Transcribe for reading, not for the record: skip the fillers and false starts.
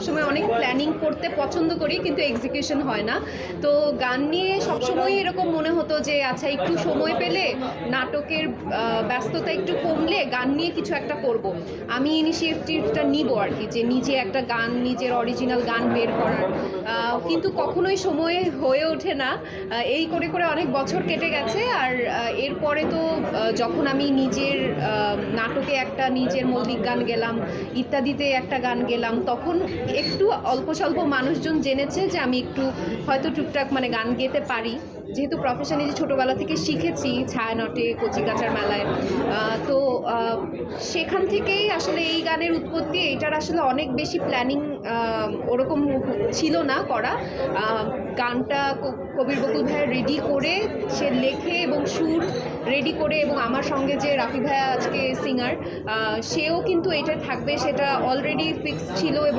সবসময় অনেক প্ল্যানিং করতে পছন্দ করি, কিন্তু এক্সিকিউশন হয় না। তো গান নিয়ে সবসময় এরকম মনে হতো যে আচ্ছা একটু সময় পেলে, নাটকের ব্যস্ততা একটু কমলে গান নিয়ে কিছু একটা করব। আমি ইনিশিয়েটিভটা নিব আর কি, যে নিজে একটা গান, নিজের অরিজিনাল গান বের করার। কিন্তু কখনোই সময় হয়ে ওঠে না। এই করে করে অনেক বছর কেটে গেছে। আর এরপরে তো যখন আমি নিজের নাটকে একটা নিজের মৌলিক গান গেলাম, ইত্যাদিতে একটা গান গেলাম, তখন একটু অল্প স্বল্প মানুষজন জেনেছে যে আমি একটু হয়তো টুকটাক মানে গান গেতে পারি, যেহেতু প্রফেশনে যে ছোটোবেলা থেকে শিখেছি ছায়ানটে, কচিকাঁচার মেলায়। তো সেখান থেকেই আসলে এই গানের উৎপত্তি। এটার আসলে অনেক বেশি প্ল্যানিং ওরকম ছিল না করা। গানটা কবির বকুল ভাইয়া রেডি করে, সে লেখে এবং সুর রেডি করে, এবং আমার সঙ্গে যে রাফি ভাইয়া আজকে সিঙ্গার, সেও কিন্তু এটা থাকবে সেটা অলরেডি ফিক্সড ছিল।